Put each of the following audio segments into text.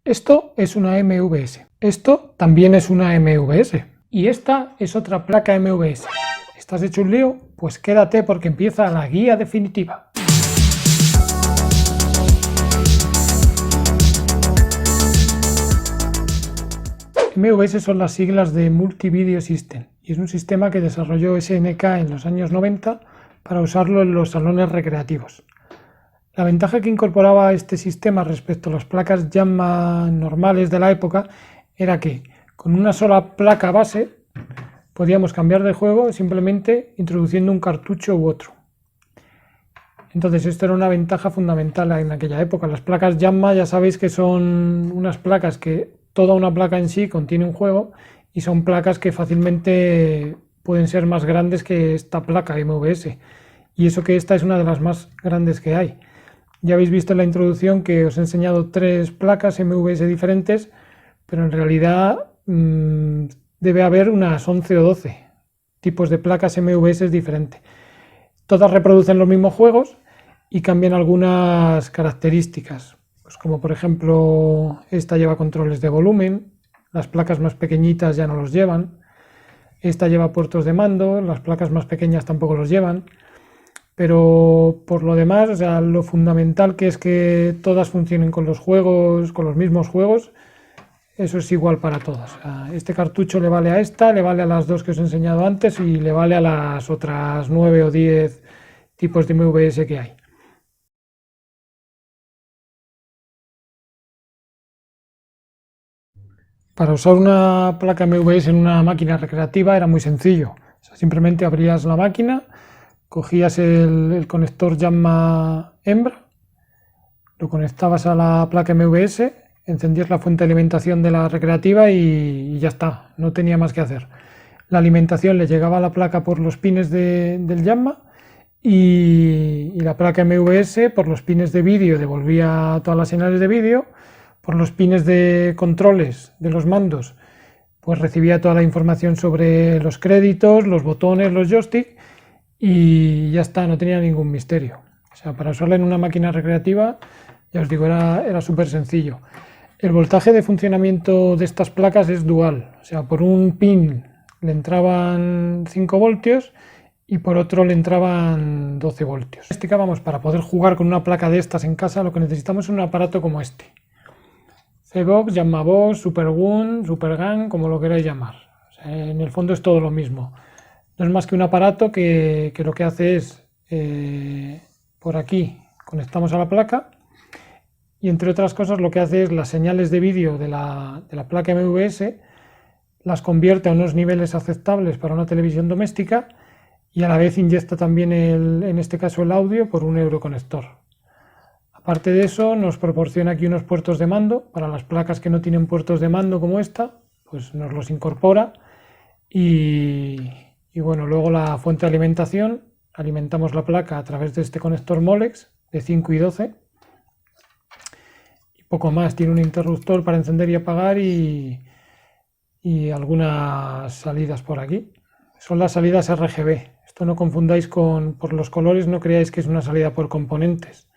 Esto es una MVS. Esto también es una MVS. Y esta es otra placa MVS. ¿Estás hecho un lío? Pues quédate porque empieza la guía definitiva. MVS son las siglas de Multi-Video System y es un sistema que desarrolló SNK en los años 90 para usarlo en los salones recreativos. La ventaja que incorporaba este sistema respecto a las placas Yamaha normales de la época era que con una sola placa base podíamos cambiar de juego simplemente introduciendo un cartucho u otro. Entonces esto era una ventaja fundamental en aquella época. Las placas Yamaha ya sabéis que son unas placas que toda una placa en sí contiene un juego y son placas que fácilmente pueden ser más grandes que esta placa MVS. Y eso que esta es una de las más grandes que hay. Ya habéis visto en la introducción que os he enseñado 3 placas MVS diferentes, pero en realidad debe haber unas 11 o 12 tipos de placas MVS diferentes. Todas reproducen los mismos juegos y cambian algunas características, pues como por ejemplo esta lleva controles de volumen, las placas más pequeñitas ya no los llevan, esta lleva puertos de mando, las placas más pequeñas tampoco los llevan. Pero por lo demás, o sea, lo fundamental que es que todas funcionen con los juegos, con los mismos juegos, eso es igual para todas. O sea, este cartucho le vale a esta, le vale a las dos que os he enseñado antes y le vale a las otras 9 o 10 tipos de MVS que hay. Para usar una placa MVS en una máquina recreativa era muy sencillo. O sea, simplemente abrías la máquina, cogías el conector Yamaha hembra, lo conectabas a la placa MVS, encendías la fuente de alimentación de la recreativa y ya está, no tenía más que hacer. La alimentación le llegaba a la placa por los pines del Yamaha y la placa MVS por los pines de vídeo devolvía todas las señales de vídeo, por los pines de controles de los mandos pues recibía toda la información sobre los créditos, los botones, los joysticks y ya está, no tenía ningún misterio. O sea, para usarla en una máquina recreativa, ya os digo, era súper sencillo. El voltaje de funcionamiento de estas placas es dual, o sea, por un pin le entraban 5 voltios y por otro le entraban 12 voltios. Vamos, para poder jugar con una placa de estas en casa lo que necesitamos es un aparato como este. C-Box, Yamaha, Supergun, Supergun, como lo queráis llamar. O sea, en el fondo es todo lo mismo. No es más que un aparato que lo que hace es, por aquí conectamos a la placa y entre otras cosas lo que hace es las señales de vídeo de la placa MVS las convierte a unos niveles aceptables para una televisión doméstica y a la vez inyecta también en este caso el audio por un euroconector. Aparte de eso nos proporciona aquí unos puertos de mando para las placas que no tienen puertos de mando como esta, pues nos los incorpora y bueno, luego la fuente de alimentación, alimentamos la placa a través de este conector Molex de 5 y 12 y poco más. Tiene un interruptor para encender y apagar y algunas salidas por aquí. Son las salidas RGB. Esto no confundáis por los colores, no creáis que es una salida por componentes.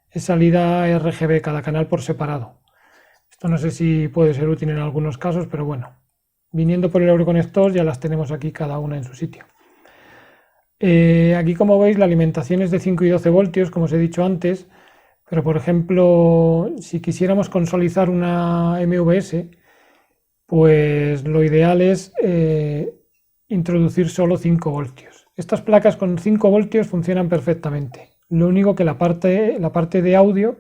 Es salida RGB, cada canal por separado. Esto no sé si puede ser útil en algunos casos, pero bueno. Viniendo por el euroconector ya las tenemos aquí cada una en su sitio. Aquí como veis la alimentación es de 5 y 12 voltios, como os he dicho antes, pero por ejemplo si quisiéramos consolidar una MVS, pues lo ideal es introducir solo 5 voltios. Estas placas con 5 voltios funcionan perfectamente. Lo único que la parte de audio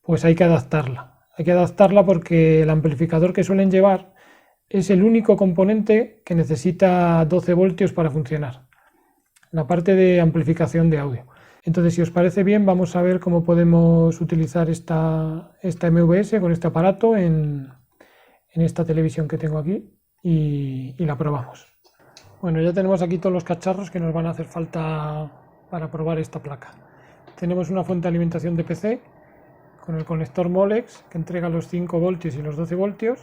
pues hay que adaptarla. Hay que adaptarla porque el amplificador que suelen llevar es el único componente que necesita 12 voltios para funcionar, la parte de amplificación de audio. Entonces, si os parece bien, vamos a ver cómo podemos utilizar esta MVS con este aparato en esta televisión que tengo aquí y la probamos. Bueno, ya tenemos aquí todos los cacharros que nos van a hacer falta para probar esta placa. Tenemos una fuente de alimentación de PC con el conector Molex que entrega los 5 voltios y los 12 voltios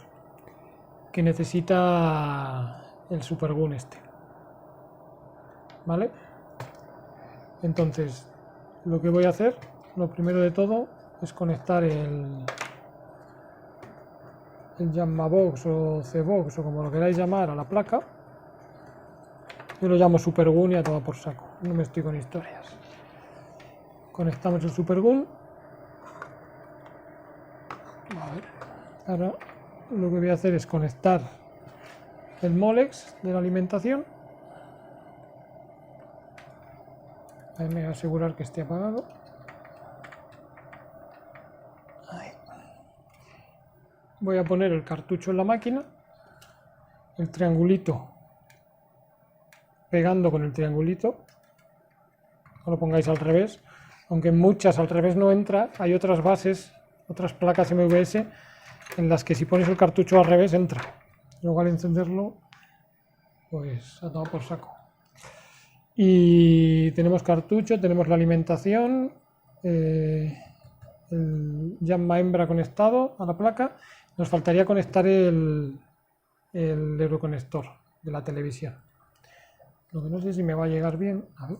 que necesita el Supergun este, ¿vale? Entonces lo que voy a hacer, lo primero de todo es conectar el Jamma Box o C-Box o como lo queráis llamar a la placa. Yo lo llamo Supergun y a tomar por saco, no me estoy con historias. Conectamos el Supergun. A ver, ahora lo que voy a hacer es conectar el Molex de la alimentación. Ahí me voy a asegurar que esté apagado. Ahí. Voy a poner el cartucho en la máquina, el triangulito pegando con el triangulito, no lo pongáis al revés, aunque en muchas al revés no entra, hay otras bases, otras placas MVS en las que si pones el cartucho al revés entra. Luego al encenderlo, pues a tomar por saco. Y tenemos cartucho, tenemos la alimentación, el Jamma hembra conectado a la placa. Nos faltaría conectar el euroconector de la televisión. Lo que no sé si me va a llegar bien. A ver.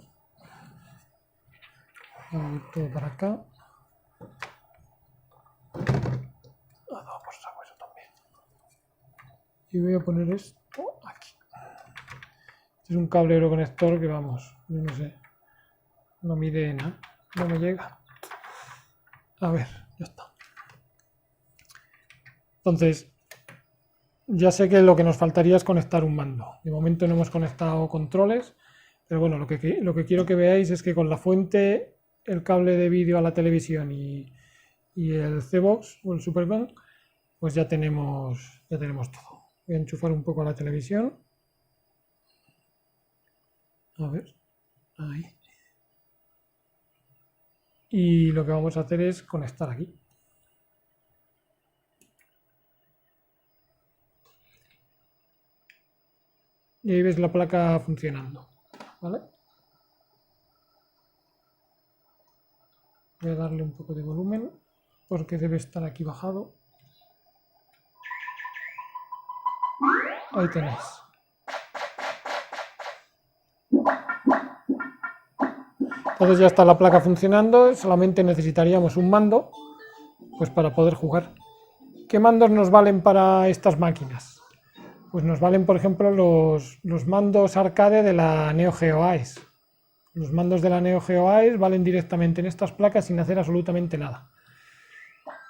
Voy a ir todo para acá. Por saco eso también. Y voy a poner esto aquí. Este es un cable euroconector que vamos, yo no sé, no mide nada, no me llega. A ver, ya está. Entonces, ya sé que lo que nos faltaría es conectar un mando. De momento no hemos conectado controles, pero bueno, lo que quiero que veáis es que con la fuente, el cable de vídeo a la televisión y el C-Box o el Supergun, pues ya tenemos todo. Voy a enchufar un poco a la televisión. A ver, ahí. Y lo que vamos a hacer es conectar aquí. Y ahí ves la placa funcionando, ¿vale? Voy a darle un poco de volumen porque debe estar aquí bajado. Ahí tenéis. Entonces ya está la placa funcionando, solamente necesitaríamos un mando pues para poder jugar. ¿Qué mandos nos valen para estas máquinas? Pues nos valen, por ejemplo, los mandos arcade de la Neo Geo AES. Los mandos de la Neo Geo AES valen directamente en estas placas sin hacer absolutamente nada.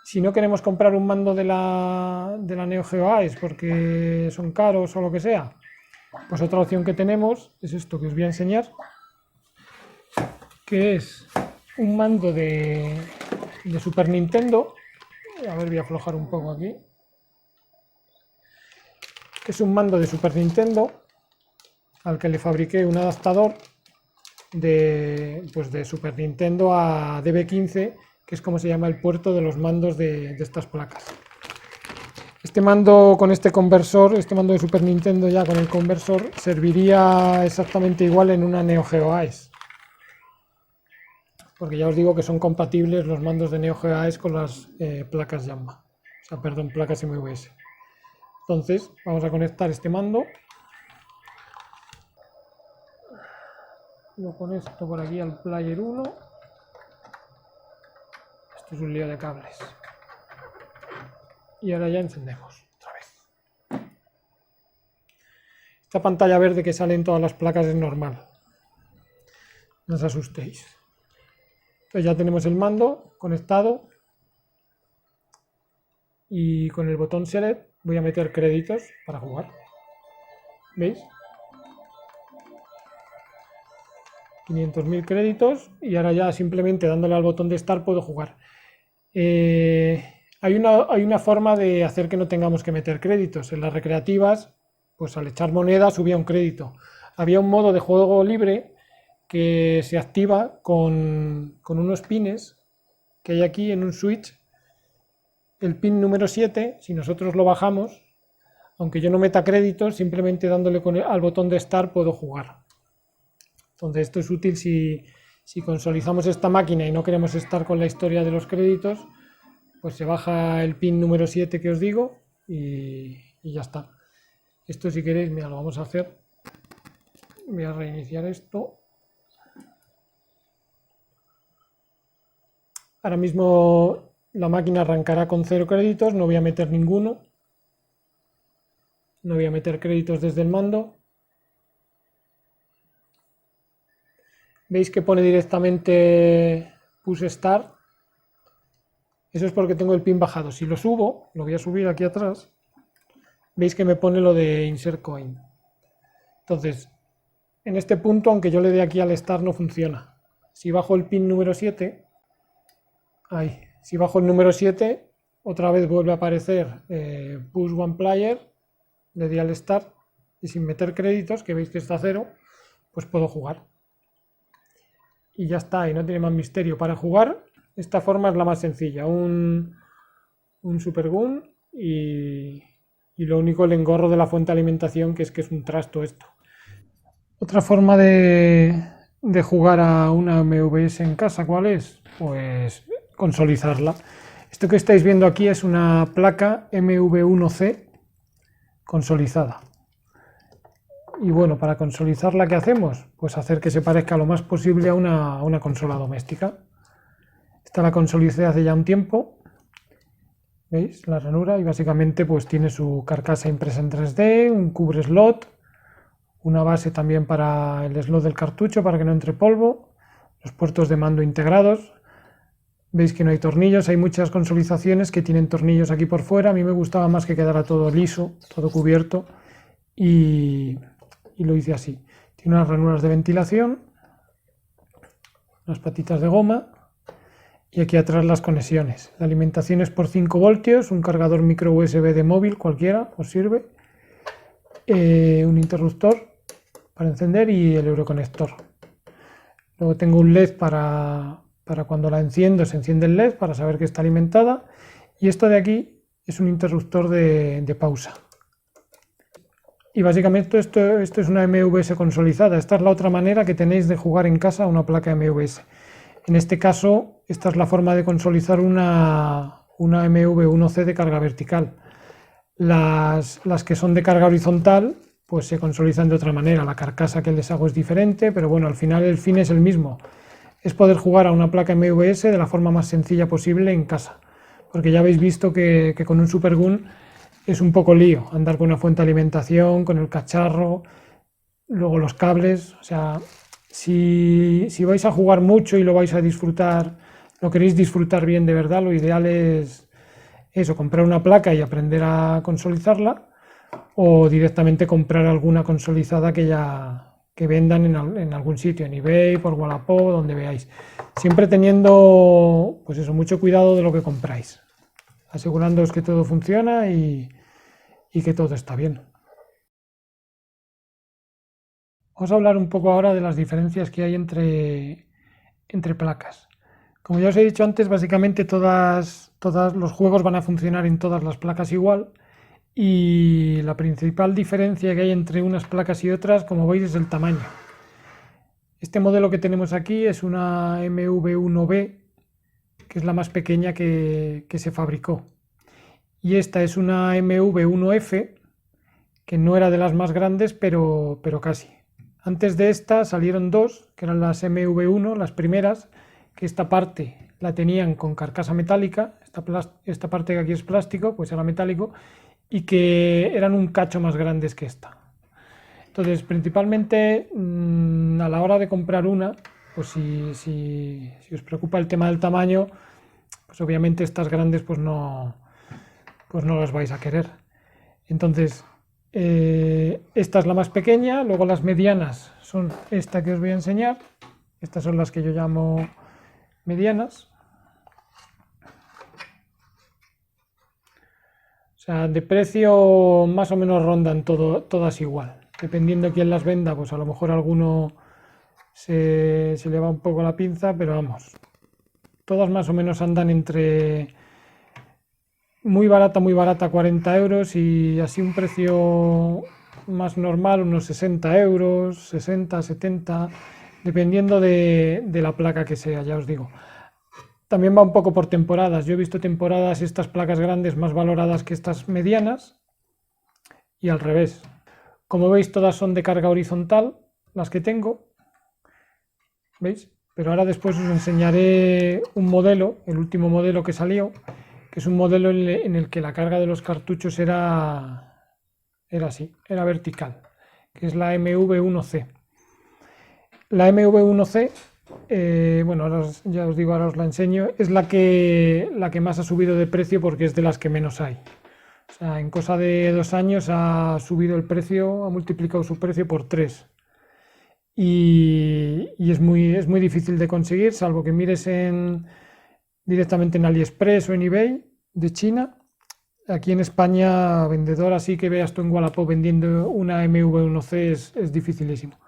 Si no queremos comprar un mando de la Neo Geo AES porque son caros o lo que sea, pues otra opción que tenemos es esto que os voy a enseñar, que es un mando de Super Nintendo. A ver, voy a aflojar un poco aquí. Es un mando de Super Nintendo al que le fabriqué un adaptador de Super Nintendo a DB15, que es como se llama el puerto de los mandos de estas placas. Este mando con este conversor, este mando de Super Nintendo ya con el conversor, serviría exactamente igual en una Neo Geo AES. Porque ya os digo que son compatibles los mandos de Neo Geo AES con las placas Jamma. O sea, perdón, placas MVS. Entonces, vamos a conectar este mando. Lo conecto por aquí al Player 1. Esto es un lío de cables. Y ahora ya encendemos otra vez. Esta pantalla verde que sale en todas las placas es normal. No os asustéis. Entonces ya tenemos el mando conectado. Y con el botón Select voy a meter créditos para jugar. ¿Veis? 500.000 créditos y ahora ya simplemente dándole al botón de Start puedo jugar. Hay una forma de hacer que no tengamos que meter créditos. En las recreativas, pues al echar moneda subía un crédito. Había un modo de juego libre que se activa con unos pines que hay aquí en un switch. El pin número 7, si nosotros lo bajamos, aunque yo no meta créditos, simplemente dándole al botón de Start puedo jugar. Entonces esto es útil si consolidamos esta máquina y no queremos estar con la historia de los créditos, pues se baja el pin número 7 que os digo y ya está. Esto si queréis, mira, lo vamos a hacer. Voy a reiniciar esto. Ahora mismo la máquina arrancará con 0 créditos, no voy a meter ninguno. No voy a meter créditos desde el mando. Veis que pone directamente push start. Eso es porque tengo el pin bajado. Si lo subo, lo voy a subir aquí atrás, veis que me pone lo de insert coin. Entonces, en este punto, aunque yo le dé aquí al start, no funciona. Si bajo el pin número 7, ahí, si bajo el número 7, otra vez vuelve a aparecer push one player, le di al start y sin meter créditos, que veis que está a 0, pues puedo jugar. Y ya está, y no tiene más misterio. Para jugar, esta forma es la más sencilla. Un Super Gun y lo único el engorro de la fuente de alimentación, que es un trasto esto. Otra forma de jugar a una MVS en casa, ¿cuál es? Pues consolizarla. Esto que estáis viendo aquí es una placa MV1C consolizada. Y bueno, para consolizarla, ¿qué hacemos? Pues hacer que se parezca lo más posible a una consola doméstica. Esta la consolicé hace ya un tiempo. ¿Veis? La ranura, y básicamente pues tiene su carcasa impresa en 3D, un cubre slot, una base también para el slot del cartucho para que no entre polvo, los puertos de mando integrados. Veis que no hay tornillos, hay muchas consolizaciones que tienen tornillos aquí por fuera. A mí me gustaba más que quedara todo liso, todo cubierto, y lo hice así. Tiene unas ranuras de ventilación, unas patitas de goma, y aquí atrás las conexiones. La alimentación es por 5 voltios, un cargador micro USB de móvil cualquiera os sirve, un interruptor para encender y el euroconector. Luego tengo un LED para cuando la enciendo se enciende el LED para saber que está alimentada, y esto de aquí es un interruptor de pausa. Y básicamente esto es una MVS consolidada. Esta es la otra manera que tenéis de jugar en casa a una placa MVS. En este caso, esta es la forma de consolidar una MV1C de carga vertical. Las que son de carga horizontal, pues se consolizan de otra manera. La carcasa que les hago es diferente, pero bueno, al final el fin es el mismo. Es poder jugar a una placa MVS de la forma más sencilla posible en casa. Porque ya habéis visto que con un Super Gun es un poco lío andar con una fuente de alimentación, con el cacharro, luego los cables. O sea, si vais a jugar mucho y lo vais a disfrutar, lo queréis disfrutar bien de verdad, lo ideal es eso, comprar una placa y aprender a consolizarla, o directamente comprar alguna consolizada que vendan en algún sitio, en eBay, por Wallapop, donde veáis. Siempre teniendo, pues eso, mucho cuidado de lo que compráis, asegurándoos que todo funciona y que todo está bien. Vamos a hablar un poco ahora de las diferencias que hay entre placas. Como ya os he dicho antes, básicamente todos los juegos van a funcionar en todas las placas igual, y la principal diferencia que hay entre unas placas y otras, como veis, es el tamaño. Este modelo que tenemos aquí es una MV1B, que es la más pequeña que se fabricó. Y esta es una MV1F, que no era de las más grandes, pero casi. Antes de esta salieron dos, que eran las MV1, las primeras, que esta parte la tenían con carcasa metálica, esta parte que aquí es plástico, pues era metálico, y que eran un cacho más grandes que esta. Entonces, principalmente a la hora de comprar una, pues si os preocupa el tema del tamaño, pues obviamente estas grandes pues no las vais a querer. Entonces, esta es la más pequeña, luego las medianas son esta que os voy a enseñar. Estas son las que yo llamo medianas. O sea, de precio más o menos rondan todas igual. Dependiendo de quién las venda, pues a lo mejor alguno se le va un poco la pinza, pero vamos, todas más o menos andan entre muy barata, 40 euros, y así un precio más normal, unos 60 euros, 60, 70, dependiendo de la placa que sea, ya os digo. También va un poco por temporadas. Yo he visto temporadas estas placas grandes más valoradas que estas medianas, y al revés. Como veis, todas son de carga horizontal, las que tengo, ¿veis? Pero ahora después os enseñaré un modelo, el último modelo que salió, que es un modelo en el que la carga de los cartuchos era era así, era vertical, que es la MV1C. La MV1C, bueno, ahora ya os digo, ahora os la enseño, es la que más ha subido de precio porque es de las que menos hay. O sea, en cosa de 2 años ha subido el precio, ha multiplicado su precio por 3. Y es muy difícil de conseguir, salvo que mires directamente en AliExpress o en eBay de China. Aquí en España, vendedor así que veas tú en Wallapop vendiendo una MV1C es dificilísimo.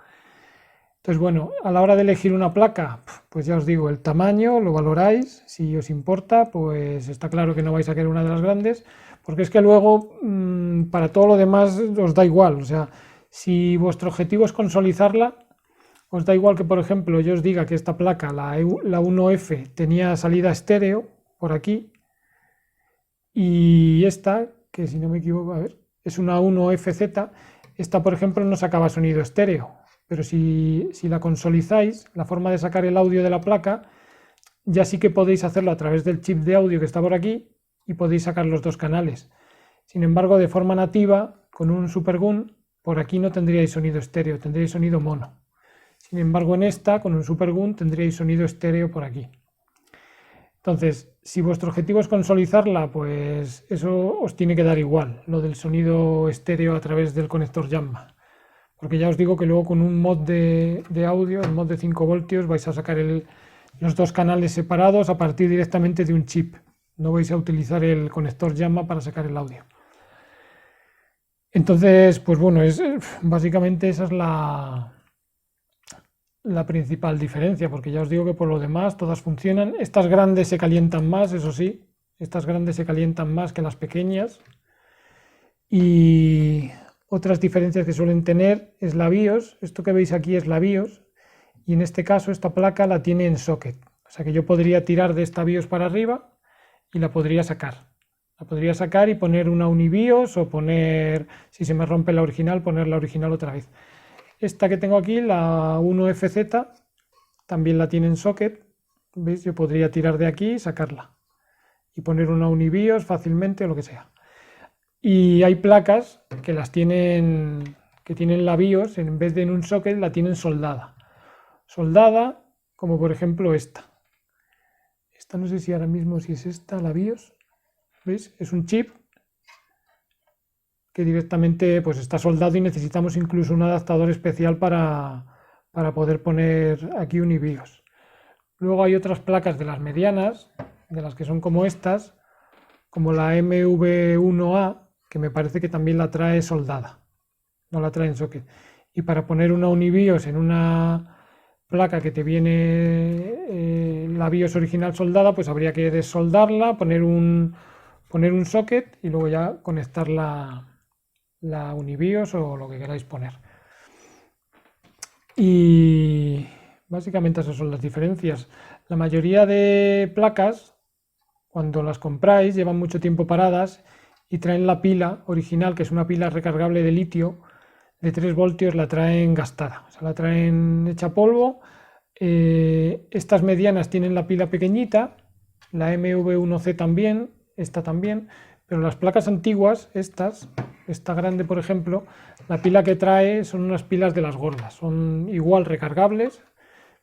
Entonces, bueno, a la hora de elegir una placa, pues ya os digo, el tamaño lo valoráis, si os importa, pues está claro que no vais a querer una de las grandes, porque es que luego para todo lo demás os da igual, o sea, si vuestro objetivo es consolidarla, os da igual que, por ejemplo, yo os diga que esta placa, la 1F, tenía salida estéreo por aquí, y esta, que si no me equivoco, a ver, es una 1FZ, esta, por ejemplo, no sacaba sonido estéreo. Pero si la consolidáis, la forma de sacar el audio de la placa, ya sí que podéis hacerlo a través del chip de audio que está por aquí y podéis sacar los 2 canales. Sin embargo, de forma nativa, con un SuperGun, por aquí no tendríais sonido estéreo, tendríais sonido mono. Sin embargo, en esta, con un SuperGun, tendríais sonido estéreo por aquí. Entonces, si vuestro objetivo es consolidarla, pues eso os tiene que dar igual, lo del sonido estéreo a través del conector Jamma. Porque ya os digo que luego con un mod de audio, el mod de 5 voltios, vais a sacar los 2 canales separados a partir directamente de un chip. No vais a utilizar el conector Jamma para sacar el audio. Entonces, pues bueno, básicamente esa es la principal diferencia, porque ya os digo que por lo demás todas funcionan. Estas grandes se calientan más, eso sí, estas grandes se calientan más que las pequeñas. Y otras diferencias que suelen tener es la BIOS. Esto que veis aquí es la BIOS, y en este caso esta placa la tiene en socket. O sea que yo podría tirar de esta BIOS para arriba y la podría sacar. La podría sacar y poner una UniBIOS o poner, si se me rompe la original, poner la original otra vez. Esta que tengo aquí, la 1FZ, también la tiene en socket. ¿Veis? Yo podría tirar de aquí y sacarla. Y poner una UniBIOS fácilmente o lo que sea. Y hay placas que tienen la BIOS, en vez de en un socket, la tienen soldada. Soldada, como por ejemplo esta. Esta no sé si ahora mismo si es esta, la BIOS. ¿Veis? Es un chip que directamente pues está soldado y necesitamos incluso un adaptador especial para poder poner aquí un BIOS. Luego hay otras placas de las medianas, de las que son como estas, como la MV1A, que me parece que también la trae soldada, no la trae en socket. Y para poner una UniBIOS en una placa que te viene la BIOS original soldada, pues habría que desoldarla, poner un socket y luego ya conectar la UniBIOS o lo que queráis poner. Y básicamente esas son las diferencias. La mayoría de placas, cuando las compráis, llevan mucho tiempo paradas y traen la pila original, que es una pila recargable de litio de 3 voltios, la traen gastada, o sea, la traen hecha polvo. Estas medianas tienen la pila pequeñita, la MV1C también, esta también, pero las placas antiguas, esta grande por ejemplo, la pila que trae son unas pilas de las gordas, son igual recargables,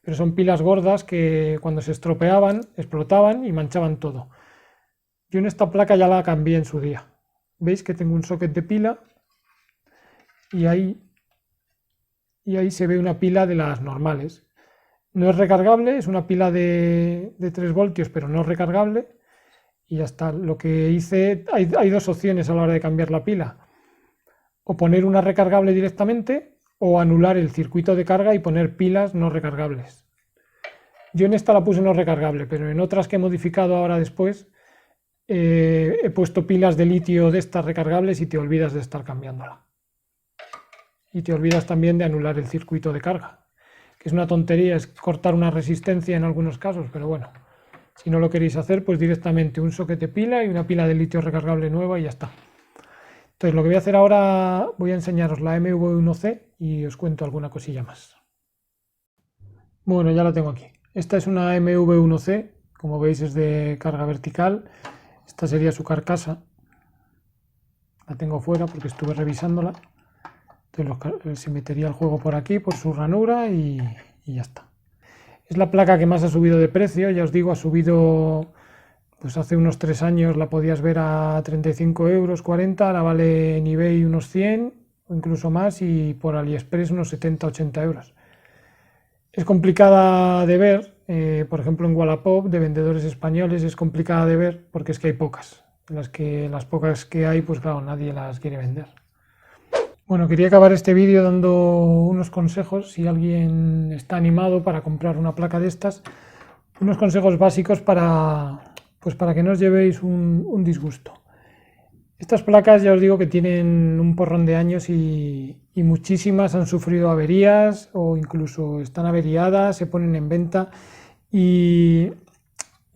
pero son pilas gordas que cuando se estropeaban explotaban y manchaban todo. Yo en esta placa ya la cambié en su día. Veis que tengo un socket de pila y ahí se ve una pila de las normales. No es recargable, es una pila de 3 voltios, pero no recargable. Y ya está. Lo que hice, hay 2 opciones a la hora de cambiar la pila. O poner una recargable directamente o anular el circuito de carga y poner pilas no recargables. Yo en esta la puse no recargable, pero en otras que he modificado ahora después, he puesto pilas de litio de estas recargables y te olvidas de estar cambiándola. Y te olvidas también de anular el circuito de carga, que es una tontería, es cortar una resistencia en algunos casos, pero bueno, si no lo queréis hacer, pues directamente un socket de pila y una pila de litio recargable nueva y ya está. Entonces lo que voy a hacer ahora, voy a enseñaros la MV1C y os cuento alguna cosilla más. Bueno, ya la tengo aquí. Esta es una MV1C, como veis es de carga vertical. Esta sería su carcasa. la tengo fuera porque estuve revisándola. Entonces se metería el juego por aquí, por su ranura y ya está. Es la placa que más ha subido de precio, ya os digo, ha subido, pues hace unos 3 años la podías ver a 35 euros, 40, ahora vale en eBay unos 100 o incluso más y por AliExpress unos 70, 80 euros. Es complicada de ver, por ejemplo en Wallapop de vendedores españoles es complicada de ver porque es que hay pocas. Las pocas que hay, pues claro, nadie las quiere vender. Bueno, quería acabar este vídeo dando unos consejos, si alguien está animado para comprar una placa de estas, unos consejos básicos pues para que no os llevéis un disgusto. Estas placas ya os digo que tienen un porrón de años y muchísimas han sufrido averías o incluso están averiadas, se ponen en venta y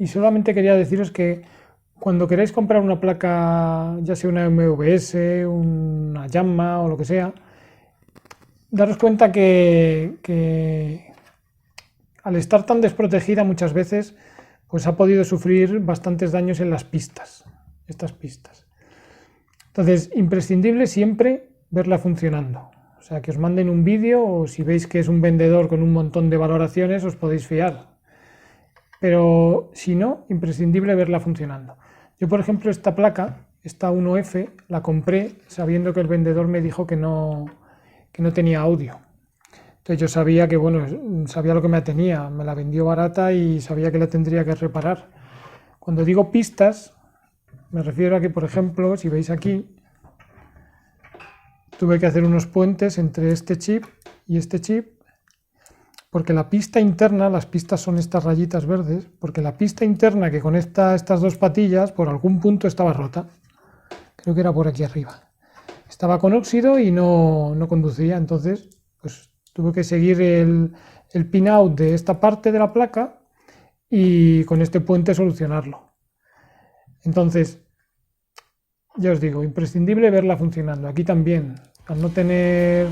solamente quería deciros que cuando queráis comprar una placa, ya sea una MVS, una Yamaha o lo que sea, daros cuenta que al estar tan desprotegida muchas veces, pues ha podido sufrir bastantes daños en las pistas, estas pistas. Entonces, imprescindible siempre verla funcionando. O sea, que os manden un vídeo o si veis que es un vendedor con un montón de valoraciones, os podéis fiar. Pero si no, imprescindible verla funcionando. Yo, por ejemplo, esta placa, esta 1F, la compré sabiendo que el vendedor me dijo que no tenía audio. Entonces yo sabía que, bueno, sabía lo que me atenía, me la vendió barata y sabía que la tendría que reparar. Cuando digo pistas, me refiero a que, por ejemplo, si veis aquí, tuve que hacer unos puentes entre este chip y este chip, porque la pista interna, las pistas son estas rayitas verdes, porque la pista interna que conecta estas dos patillas por algún punto estaba rota. Creo que era por aquí arriba. Estaba con óxido y no conducía, entonces pues tuve que seguir el pin-out de esta parte de la placa y con este puente solucionarlo. Entonces, ya os digo, imprescindible verla funcionando. Aquí también, al no tener...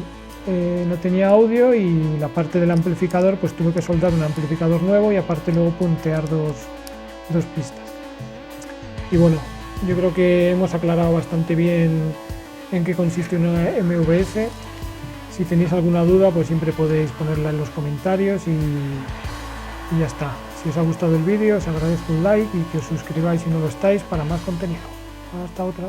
no tenía audio y la parte del amplificador pues tuve que soldar un amplificador nuevo y aparte luego puntear dos pistas. Y bueno, yo creo que hemos aclarado bastante bien en qué consiste una MVS. Si tenéis alguna duda pues siempre podéis ponerla en los comentarios y ya está. Si os ha gustado el vídeo os agradezco un like y que os suscribáis si no lo estáis para más contenido. Hasta otra.